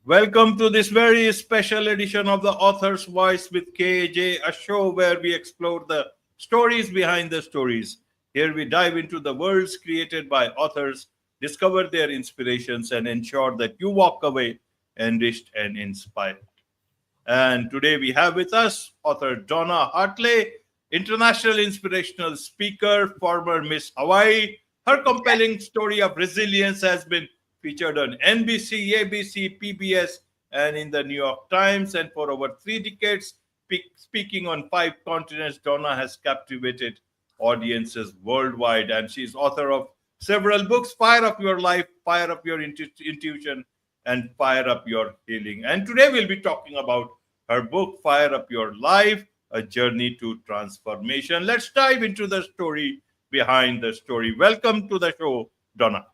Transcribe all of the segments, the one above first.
Welcome to this very special edition of The Author's Voice with KAJ, a show where we explore the stories behind the stories. Here we dive into the worlds created by authors, discover their inspirations, and ensure that you walk away enriched and inspired. And today we have with us author Donna Hartley, international inspirational speaker, former Miss Hawaii. Her compelling story of resilience has been featured on NBC, ABC, PBS, and in the New York Times. And for over 3 decades, speaking on 5 continents, Donna has captivated audiences worldwide. And she's author of several books: Fire Up Your Life, Fire Up Your Intuition, and Fire Up Your Healing. And today we'll be talking about her book, Fire Up Your Life, A Journey to Transformation. Let's dive into the story behind the story. Welcome to the show, Donna.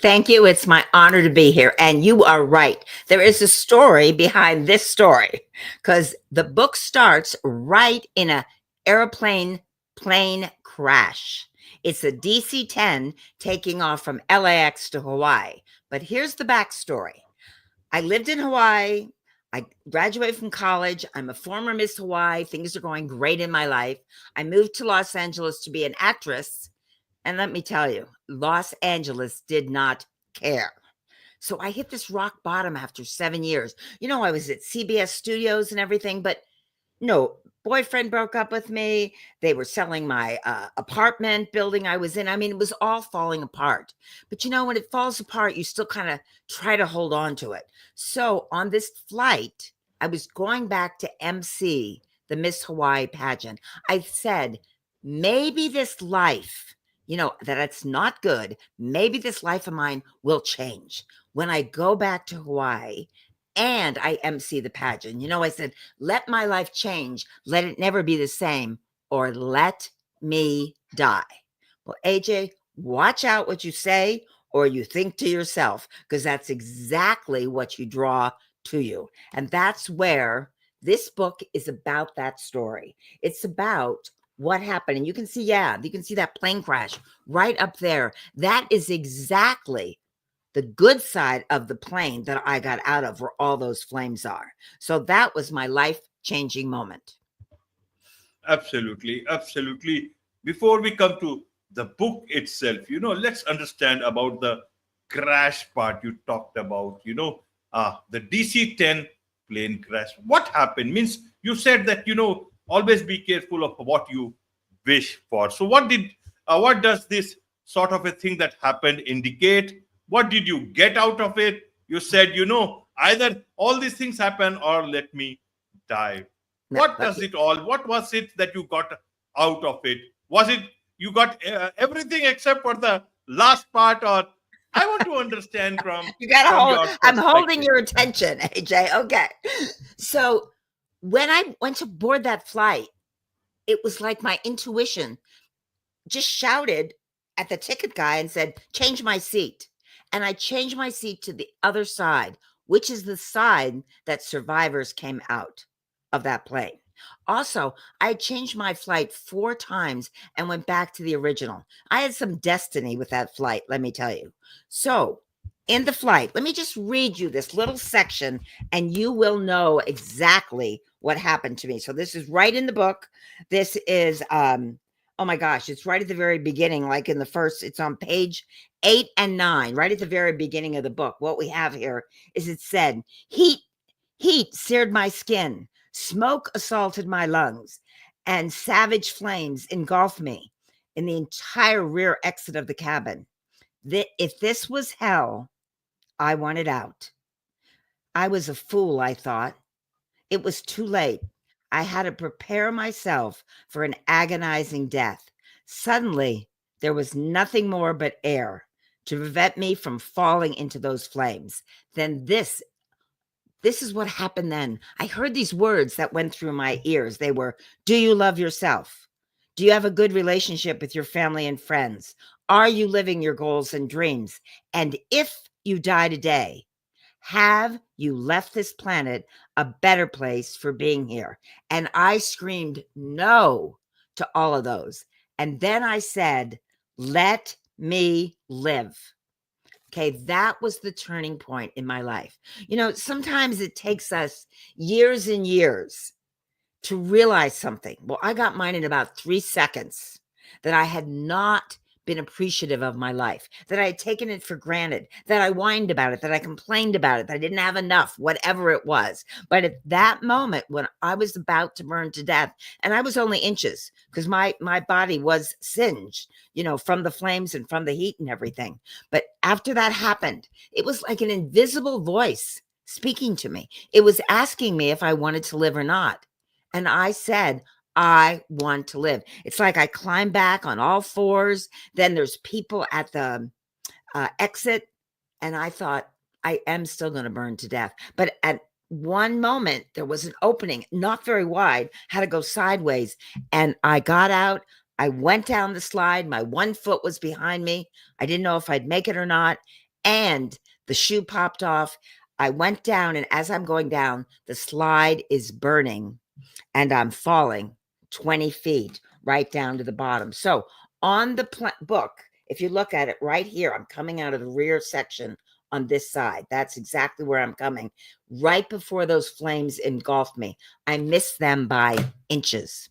Thank you. It's my honor to be here. And you are right. There is a story behind this story because the book starts right in a airplane plane crash. It's a DC-10 taking off from LAX to Hawaii. But here's the backstory. I lived in Hawaii. I graduated from college. I'm a former Miss Hawaii. Things are going great in my life. I moved to Los Angeles to be an actress. And let me tell you, Los Angeles did not care. So I hit this rock bottom after 7 years. I was at CBS Studios and everything, but no, boyfriend broke up with me. They were selling my apartment building I was in. I mean, it was all falling apart. But when it falls apart, you still kind of try to hold on to it. So on this flight, I was going back to MC the Miss Hawaii pageant. I said, maybe this life, that it's not good. Maybe this life of mine will change when I go back to Hawaii and I MC the pageant. I said, let my life change. Let it never be the same, or let me die. Well, AJ, watch out what you say or you think to yourself, because that's exactly what you draw to you. And that's where this book is about. That story. It's about what happened. And you can see that plane crash right up there. That is exactly the good side of the plane that I got out of, where all those flames are. So that was my life-changing moment. Absolutely, absolutely. Before we come to the book itself, let's understand about the crash part you talked about. The DC-10 plane crash. What happened? Means you said that always be careful of what you wish for. So what does this sort of a thing that happened indicate? What did you get out of it? You said, either all these things happen or let me die. What does it all? What was it that you got out of it? Was it you got everything except for the last part, or I want to understand you got to from hold. your I'm holding perspective. your attention, AJ. Okay. So when I went to board that flight, it was like my intuition just shouted at the ticket guy and said, change my seat. And I changed my seat to the other side, which is the side that survivors came out of that plane. Also, I changed my flight 4 times and went back to the original. I had some destiny with that flight, let me tell you. So in the flight, let me just read you this little section and you will know exactly what happened to me. So this is right in the book. This is, oh my gosh, it's right at the very beginning, like in the first, it's on page 8 and 9, right at the very beginning of the book. What we have here is it said, heat seared my skin, smoke assaulted my lungs, and savage flames engulfed me in the entire rear exit of the cabin. If this was hell, I wanted out. I was a fool, I thought. It was too late. I had to prepare myself for an agonizing death. Suddenly, there was nothing more but air to prevent me from falling into those flames. Then this is what happened then. I heard these words that went through my ears. They were, do you love yourself? Do you have a good relationship with your family and friends? Are you living your goals and dreams? And if you die today, have you left this planet a better place for being here? And I screamed no to all of those. And then I said, let me live. Okay, that was the turning point in my life. Sometimes it takes us years and years to realize something. Well, I got mine in about 3 seconds, that I had not been appreciative of my life, that I had taken it for granted, that I whined about it, that I complained about it, that I didn't have enough, whatever it was. But at that moment, when I was about to burn to death, and I was only inches because my body was singed, from the flames and from the heat and everything. But after that happened, it was like an invisible voice speaking to me. It was asking me if I wanted to live or not. And I said, I want to live. It's like I climb back on all fours. Then there's people at the exit. And I thought, I am still going to burn to death. But at one moment, there was an opening, not very wide, had to go sideways. And I got out. I went down the slide. My one foot was behind me. I didn't know if I'd make it or not. And the shoe popped off. I went down. And as I'm going down, the slide is burning. And I'm falling 20 feet right down to the bottom. So on the book, if you look at it right here, I'm coming out of the rear section on this side. That's exactly where I'm coming. Right before those flames engulfed me, I missed them by inches.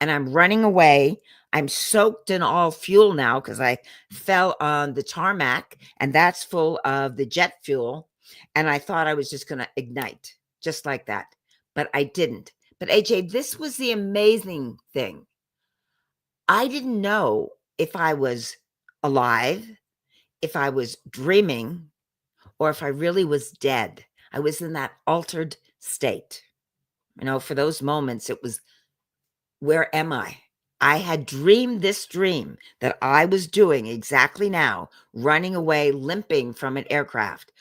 And I'm running away. I'm soaked in all fuel now because I fell on the tarmac, and that's full of the jet fuel. And I thought I was just going to ignite just like that. But I didn't. But AJ, this was the amazing thing. I didn't know if I was alive, if I was dreaming, or if I really was dead. I was in that altered state. For those moments, it was, where am I? I had dreamed this dream that I was doing exactly now, running away, limping from an aircraft.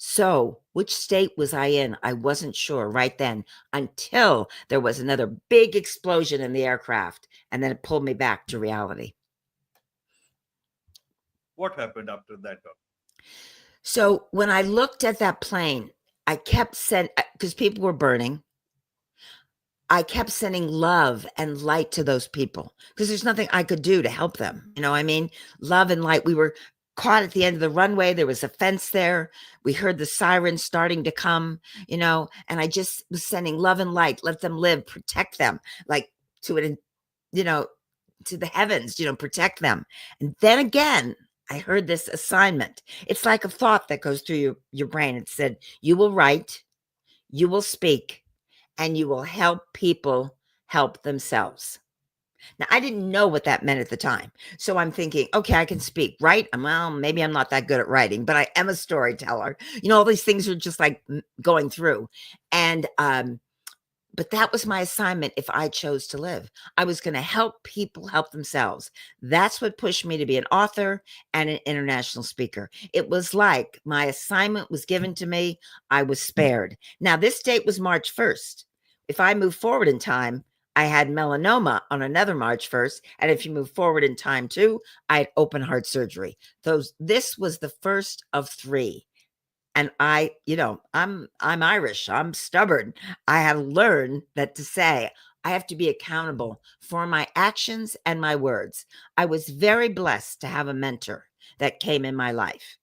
So which state was I in? I wasn't sure right then, until there was another big explosion in the aircraft, and then it pulled me back to reality. What happened after that? So when I looked at that plane, I kept because people were burning, I kept sending love and light to those people because there's nothing I could do to help them. Love and light. We were caught at the end of the runway. There was a fence there. We heard the sirens starting to come, and I just was sending love and light. Let them live, protect them, like to it, to the heavens, protect them. And then again, I heard this assignment. It's like a thought that goes through your brain. It said, you will write, you will speak, and you will help people help themselves. Now, I didn't know what that meant at the time. So I'm thinking, okay, I can speak, right? Well, maybe I'm not that good at writing, but I am a storyteller. All these things are just like going through. And, but that was my assignment if I chose to live. I was going to help people help themselves. That's what pushed me to be an author and an international speaker. It was like my assignment was given to me. I was spared. Now, this date was March 1st. If I move forward in time, I had melanoma on another March 1st. And if you move forward in time too, I had open heart surgery. This was the first of three. And I'm Irish. I'm stubborn. I have learned that to say I have to be accountable for my actions and my words. I was very blessed to have a mentor that came in my life.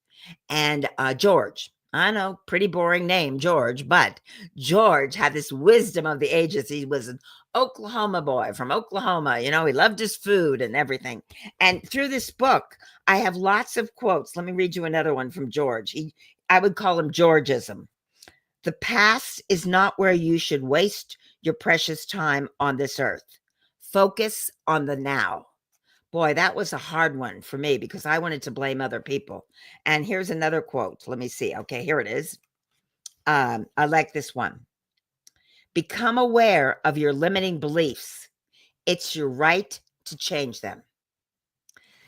And George, I know, pretty boring name, George, but George had this wisdom of the ages. He was an Oklahoma boy from Oklahoma. He loved his food and everything. And through this book, I have lots of quotes. Let me read you another one from George. I would call him Georgism. The past is not where you should waste your precious time on this earth. Focus on the now. Boy, that was a hard one for me because I wanted to blame other people. And here's another quote. Let me see. Okay, here it is. I like this one. Become aware of your limiting beliefs. It's your right to change them.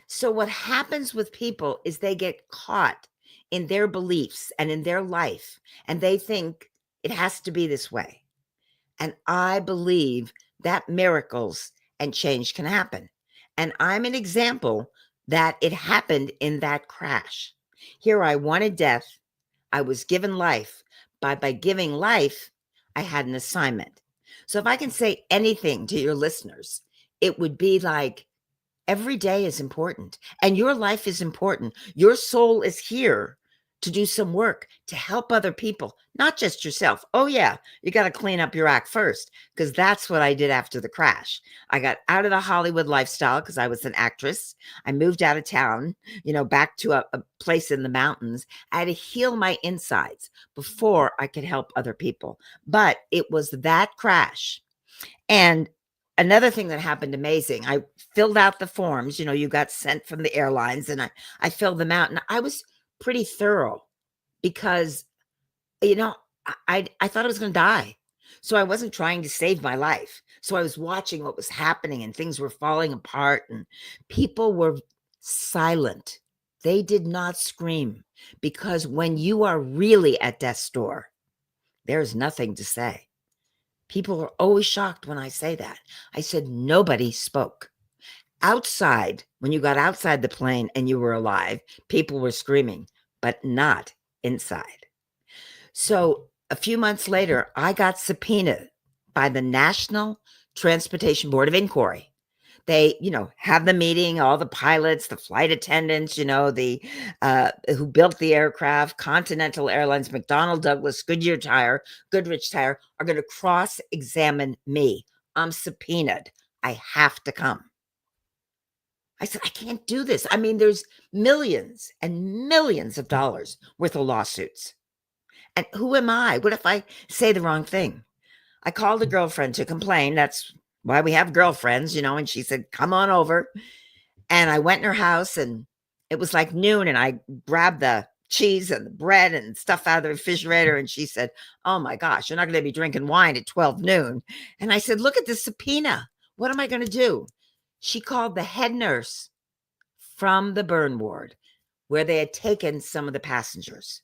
So what happens with people is they get caught in their beliefs and in their life, and they think it has to be this way. And I believe that miracles and change can happen. And I'm an example that it happened in that crash. Here I wanted death. I was given life. By giving life, I had an assignment. So if I can say anything to your listeners, it would be like, every day is important and your life is important. Your soul is here to do some work to help other people, not just yourself. Oh, yeah, you got to clean up your act first, because that's what I did after the crash. I got out of the Hollywood lifestyle because I was an actress. I moved out of town, back to a place in the mountains. I had to heal my insides before I could help other people. But it was that crash. And another thing that happened amazing, I filled out the forms, you got sent from the airlines, and I filled them out, and I was pretty thorough because, I thought I was going to die. So I wasn't trying to save my life. So I was watching what was happening, and things were falling apart, and people were silent. They did not scream, because when you are really at death's door, there's nothing to say. People are always shocked when I say that. I said nobody spoke. Outside, when you got outside the plane and you were alive, people were screaming, but not inside. So a few months later, I got subpoenaed by the National Transportation Board of Inquiry. They, have the meeting, all the pilots, the flight attendants, the who built the aircraft, Continental Airlines, McDonnell Douglas, Goodrich Tire are going to cross-examine me. I'm subpoenaed. I have to come. I said, I can't do this. I mean, there's millions and millions of dollars worth of lawsuits. And who am I? What if I say the wrong thing? I called a girlfriend to complain. That's why we have girlfriends, and she said, come on over. And I went in her house, and it was like noon, and I grabbed the cheese and the bread and stuff out of the refrigerator. And she said, oh my gosh, you're not going to be drinking wine at 12 noon. And I said, look at the subpoena. What am I going to do? She called the head nurse from the burn ward where they had taken some of the passengers.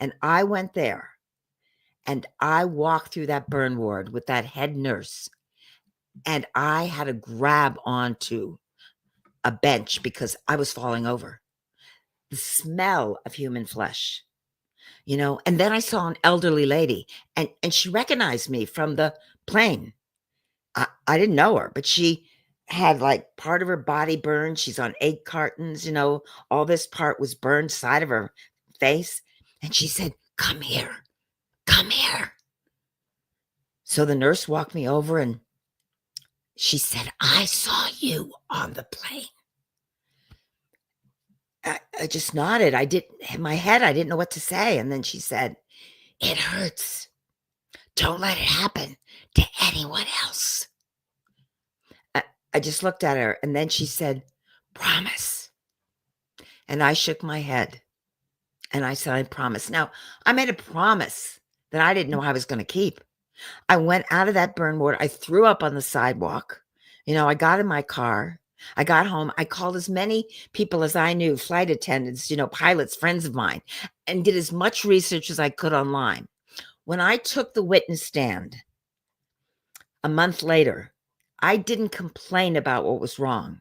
And I went there, and I walked through that burn ward with that head nurse, and I had to grab onto a bench because I was falling over. The smell of human flesh, and then I saw an elderly lady, and she recognized me from the plane. I didn't know her, but she had like part of her body burned. She's on egg cartons, all this part was burned, side of her face. And she said, come here. So the nurse walked me over, and she said, I saw you on the plane. I just nodded. In my head, I didn't know what to say. And then she said, it hurts. Don't let it happen to anyone else. I just looked at her, and then she said, promise. And I shook my head, and I said, I promise. Now, I made a promise that I didn't know I was going to keep. I went out of that burn ward. I threw up on the sidewalk. I got in my car. I got home. I called as many people as I knew, flight attendants, pilots, friends of mine, and did as much research as I could online. When I took the witness stand a month later, I didn't complain about what was wrong.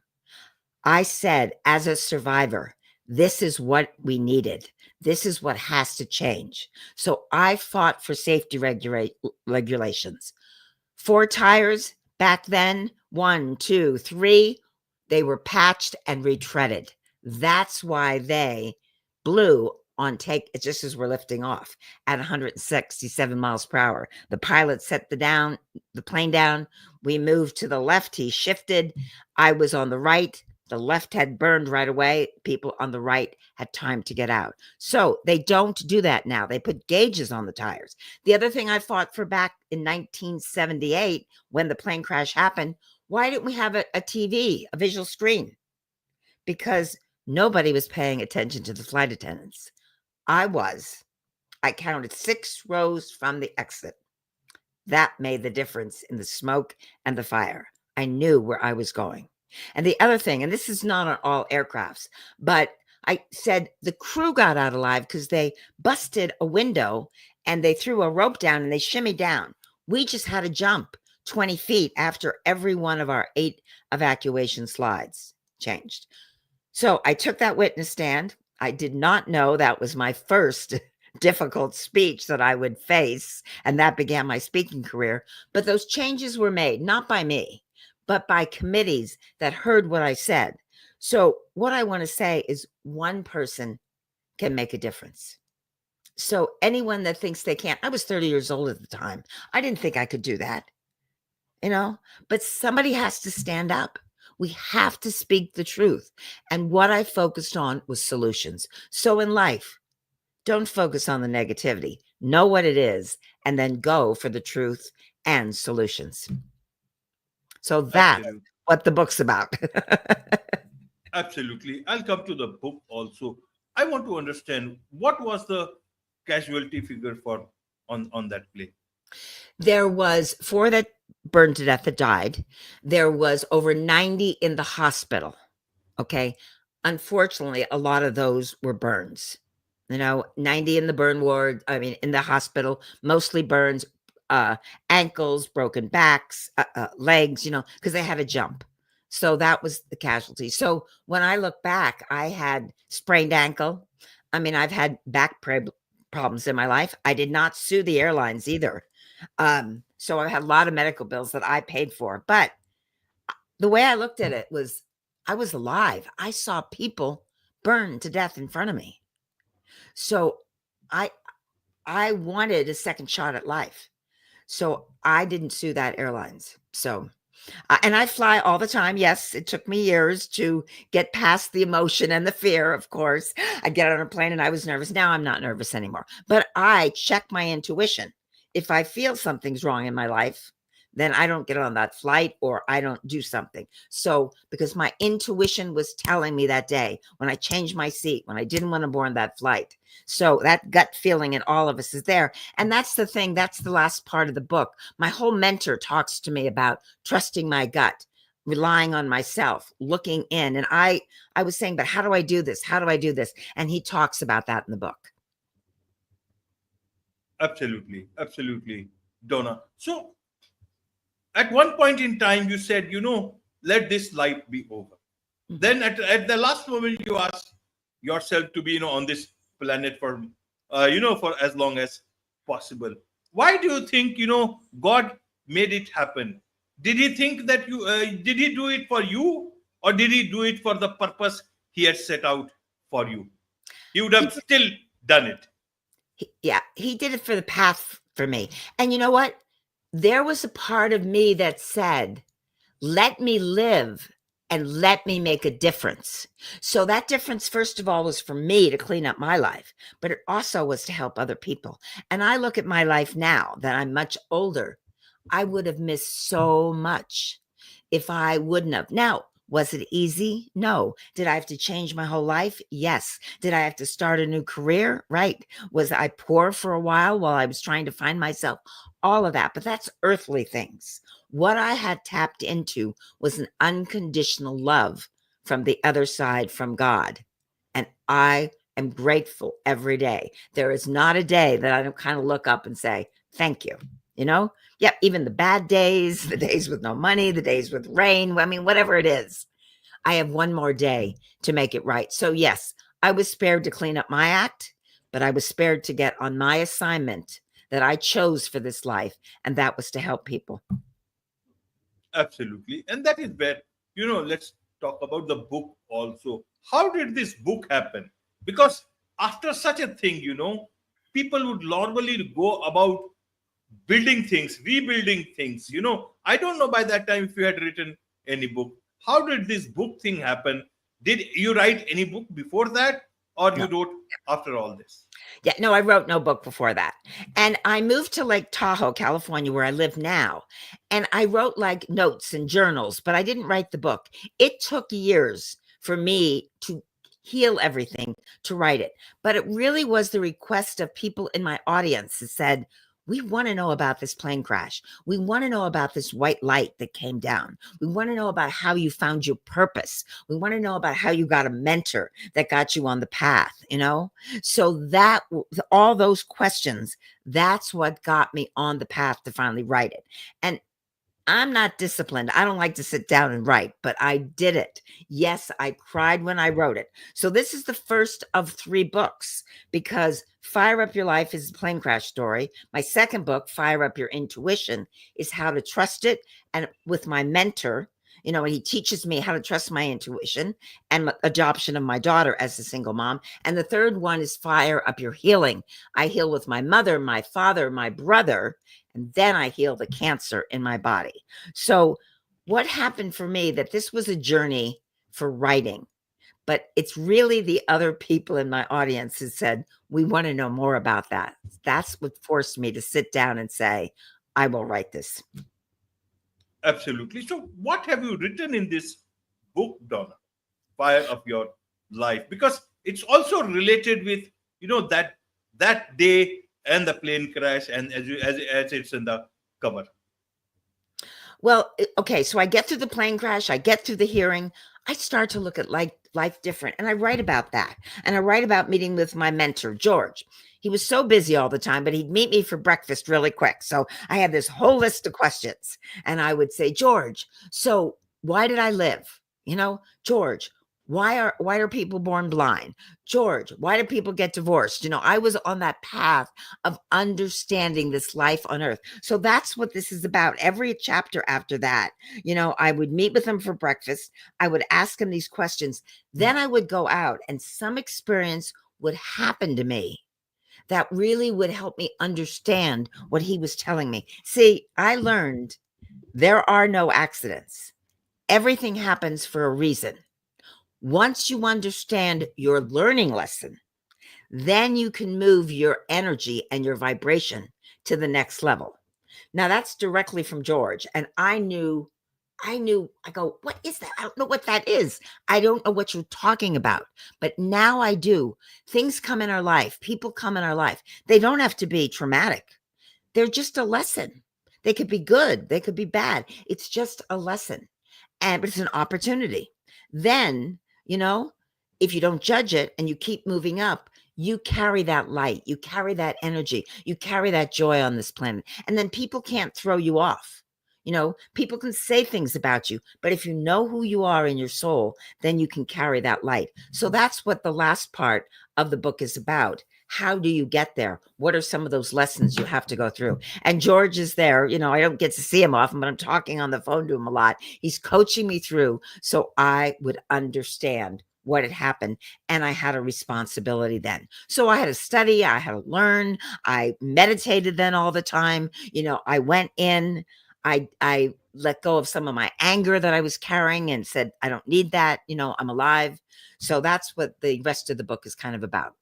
I said, as a survivor, this is what we needed. This is what has to change. So I fought for safety regulations. 4 tires back then, 1, 2, 3, they were patched and retreaded. That's why they blew on take, just as we're lifting off at 167 miles per hour. The pilot set the plane down. We moved to the left. He shifted. I was on the right. The left had burned right away. People on the right had time to get out. So they don't do that now. They put gauges on the tires. The other thing I fought for back in 1978, when the plane crash happened, why didn't we have a TV, a visual screen? Because nobody was paying attention to the flight attendants. I was. I counted 6 rows from the exit. That made the difference in the smoke and the fire. I knew where I was going. And the other thing, and this is not on all aircrafts, but I said the crew got out alive because they busted a window and they threw a rope down and they shimmied down. We just had to jump 20 feet after every one of our 8 evacuation slides changed. So I took that witness stand. I did not know that was my first difficult speech that I would face, and that began my speaking career. But those changes were made, not by me, but by committees that heard what I said. So what I want to say is one person can make a difference. So anyone that thinks they can't, I was 30 years old at the time. I didn't think I could do that, but somebody has to stand up. We have to speak the truth. And what I focused on was solutions. So in life, don't focus on the negativity. Know what it is, and then go for the truth and solutions. So that's Absolutely. what the book's about. Absolutely. I'll come to the book also. I want to understand what was the casualty figure for on that play. There was 4 that burned to death that died. There was over 90 in the hospital. Okay. Unfortunately, a lot of those were burns. 90 in the burn ward, I mean, in the hospital, mostly burns, ankles, broken backs, legs, because they had to jump. So that was the casualty. So when I look back, I had sprained ankle. I mean, I've had back problems in my life. I did not sue the airlines either. So I had a lot of medical bills that I paid for. But the way I looked at it was I was alive. I saw people burn to death in front of me. So I wanted a second shot at life. So I didn't sue that airlines. So and I fly all the time. Yes, it took me years to get past the emotion and the fear, of course. I get on a plane and I was nervous. Now I'm not nervous anymore. But I check my intuition. If I feel something's wrong in my life, then I don't get on that flight or I don't do something. So because my intuition was telling me that day when I changed my seat, when I didn't want to board that flight. So that gut feeling in all of us is there. And that's the thing. That's the last part of the book. My whole mentor talks to me about trusting my gut, relying on myself, looking in. And I was saying, but how do I do this? How do I do this? And he talks about that in the book. Absolutely. Absolutely, Donna. So at one point in time, you said, let this life be over. Mhm. Then at the last moment, you asked yourself to be, on this planet for, for as long as possible. Why do you think, God made it happen? Did he think that did he do it for you, or did he do it for the purpose he had set out for you? He would have still done it. He did it for the path for me. And you know what? There was a part of me that said, let me live and let me make a difference. So that difference, first of all, was for me to clean up my life, but it also was to help other people. And I look at my life now that I'm much older. I would have missed so much if I wouldn't have. Now, was it easy? No. Did I have to change my whole life? Yes. Did I have to start a new career? Right. Was I poor for a while I was trying to find myself? All of that. But that's earthly things. What I had tapped into was an unconditional love from the other side, from God. And I am grateful every day. There is not a day that I don't kind of look up and say, thank you. Yep, even the bad days, the days with no money, the days with rain, I mean, whatever it is, I have one more day to make it right. So yes, I was spared to clean up my act, but I was spared to get on my assignment that I chose for this life, and that was to help people. Absolutely. And that is where, let's talk about the book also. How did this book happen? Because after such a thing, people would normally go about building things, rebuilding things. I don't know by that time if you had written any book. How did this book thing happen? Did you write any book before that, or No. you wrote after all this? Yeah, no, I wrote no book before that. And I moved to Lake Tahoe, California, where I live now. And I wrote like notes and journals, but I didn't write the book. It took years for me to heal everything, to write it. But it really was the request of people in my audience that said, we want to know about this plane crash. We want to know about this white light that came down. We want to know about how you found your purpose. We want to know about how you got a mentor that got you on the path, So that all those questions, that's what got me on the path to finally write it. And I'm not disciplined. I don't like to sit down and write, but I did it. Yes, I cried when I wrote it. So this is the first of 3 books, because Fire Up Your Life is a plane crash story. My second book, Fire Up Your Intuition, is how to trust it. And with my mentor, and he teaches me how to trust my intuition and adoption of my daughter as a single mom. And the third one is fire up your healing. I heal with my mother, my father, my brother, and then I heal the cancer in my body. So what happened for me, that this was a journey for writing, but it's really the other people in my audience who said, we want to know more about that. That's what forced me to sit down and say, I will write this. Absolutely. So, what have you written in this book, Donna? Fire of your life, because it's also related with that day and the plane crash, and as it's in the cover. Well, okay, so I get through the plane crash, I get through the hearing, I start to look at life different, and I write about that. And I write about meeting with my mentor, George. He was so busy all the time, but he'd meet me for breakfast really quick. So I had this whole list of questions, and I would say, George, so why did I live? George, why are people born blind? George, why do people get divorced? I was on that path of understanding this life on earth. So that's what this is about. Every chapter after that, I would meet with him for breakfast. I would ask him these questions. Then I would go out, and some experience would happen to me that really would help me understand what he was telling me. See, I learned there are no accidents. Everything happens for a reason. Once you understand your learning lesson, then you can move your energy and your vibration to the next level. Now, that's directly from George. And I go, what is that? I don't know what that is. I don't know what you're talking about. But now I do. Things come in our life. People come in our life. They don't have to be traumatic. They're just a lesson. They could be good. They could be bad. It's just a lesson. But it's an opportunity. Then, if you don't judge it and you keep moving up, you carry that light, you carry that energy, you carry that joy on this planet. And then people can't throw you off. People can say things about you, but if you know who you are in your soul, then you can carry that light. So that's what the last part of the book is about. How do you get there? What are some of those lessons you have to go through? And George is there. I don't get to see him often, but I'm talking on the phone to him a lot. He's coaching me through so I would understand what had happened. And I had a responsibility then. So I had to study, I had to learn, I meditated then all the time. I went in, I let go of some of my anger that I was carrying and said, I don't need that. I'm alive. So that's what the rest of the book is kind of about.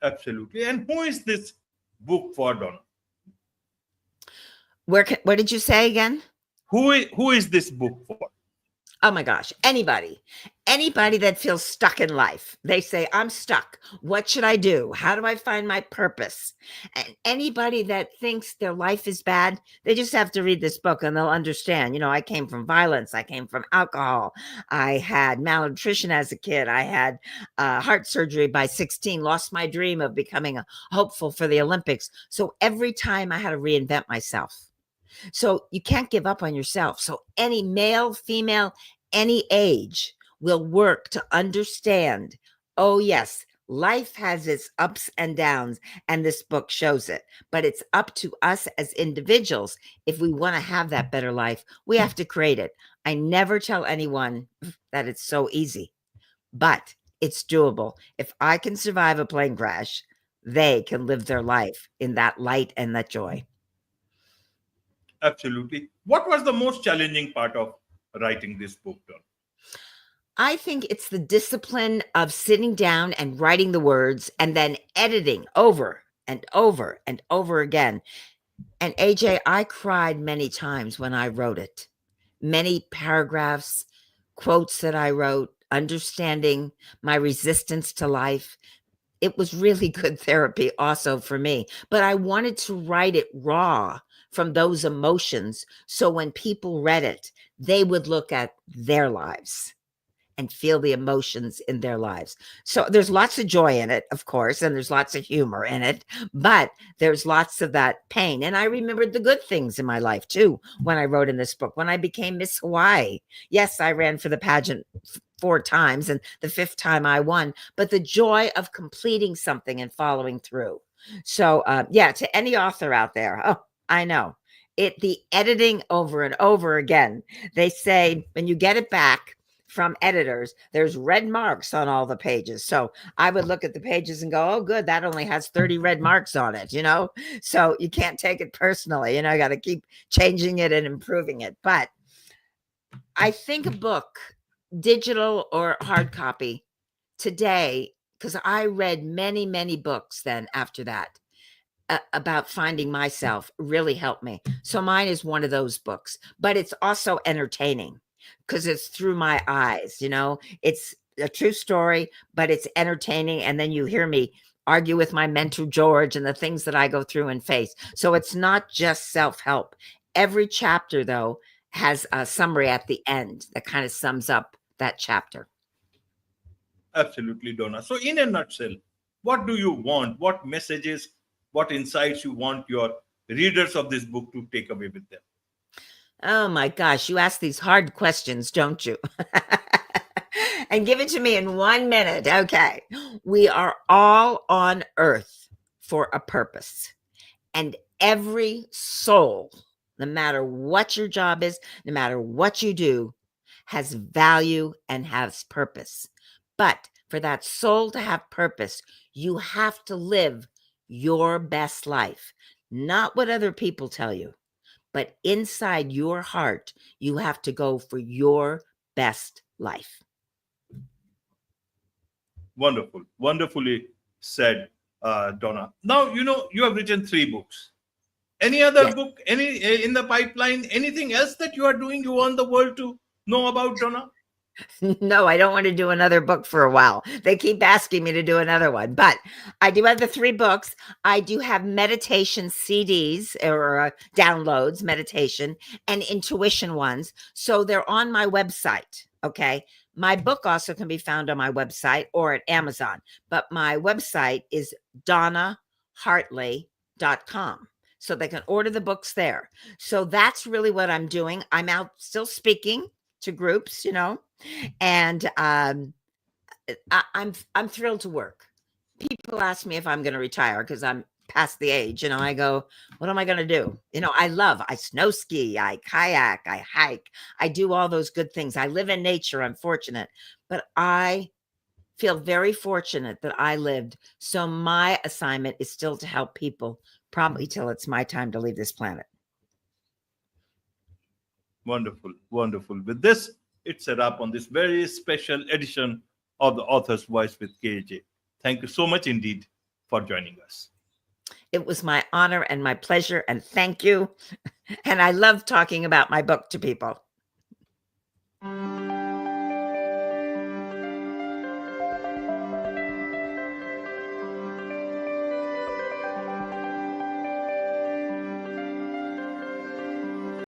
Absolutely. And who is this book for, Donna? What did you say again? Who is this book for? Oh my gosh, anybody that feels stuck in life. They say, I'm stuck. What should I do? How do I find my purpose? And anybody that thinks their life is bad, they just have to read this book and they'll understand. I came from violence. I came from alcohol. I had malnutrition as a kid. I had heart surgery by 16, lost my dream of becoming a hopeful for the Olympics. So every time I had to reinvent myself. So you can't give up on yourself. So any male, female, any age will work to understand, oh yes, life has its ups and downs, and this book shows it. But it's up to us as individuals. If we want to have that better life, we have to create it. I never tell anyone that it's so easy, but it's doable. If I can survive a plane crash, they can live their life in that light and that joy. Absolutely. What was the most challenging part of writing this book, Don? I think it's the discipline of sitting down and writing the words and then editing over and over and over again. And AJ, I cried many times when I wrote it. Many paragraphs, quotes that I wrote, understanding my resistance to life. It was really good therapy also for me. But I wanted to write it raw from those emotions. So when people read it, they would look at their lives and feel the emotions in their lives. So there's lots of joy in it, of course, and there's lots of humor in it, but there's lots of that pain. And I remembered the good things in my life too when I wrote in this book. When I became Miss Hawaii, yes, I ran for the pageant 4 times, and the 5th time I won, but the joy of completing something and following through. So yeah, to any author out there, oh, I know the editing over and over again. They say when you get it back from editors, there's red marks on all the pages. So I would look at the pages and go, oh, good, that only has 30 red marks on it, So you can't take it personally. I got to keep changing it and improving it. But I think a book, digital or hard copy, today, because I read many, many books then after that about finding myself, really helped me. So mine is one of those books, but it's also entertaining because it's through my eyes. It's a true story, but it's entertaining. And then you hear me argue with my mentor, George, and the things that I go through and face. So it's not just self-help. Every chapter, though, has a summary at the end that kind of sums up that chapter. Absolutely, Donna. So, in a nutshell, what do you want? What messages, what insights you want your readers of this book to take away with them? Oh my gosh, you ask these hard questions, don't you? And give it to me in 1 minute. Okay. We are all on earth for a purpose. And every soul, no matter what your job is, no matter what you do, has value and has purpose. But for that soul to have purpose, you have to live your best life, not what other people tell you, but inside your heart, you have to go for your best life. Wonderful. Wonderfully said, Donna. Now, you have written 3 books. Any other Yes. book, any in the pipeline, anything else that you are doing you want the world to know about, Donna? No, I don't want to do another book for a while. They keep asking me to do another one, but I do have the 3 books. I do have meditation CDs or downloads, meditation and intuition ones. So they're on my website. Okay. My book also can be found on my website or at Amazon, but my website is donnahartley.com. So they can order the books there. So that's really what I'm doing. I'm out still speaking to groups, and I'm thrilled to work. People ask me if I'm going to retire because I'm past the age. I go, what am I going to do? I snow ski, I kayak, I hike, I do all those good things. I live in nature. I'm fortunate, but I feel very fortunate that I lived. So my assignment is still to help people, probably till it's my time to leave this planet. Wonderful. Wonderful. With this, it's a wrap on this very special edition of the Author's Voice with KAJ. Thank you so much indeed for joining us. It was my honor and my pleasure, and thank you. And I love talking about my book to people.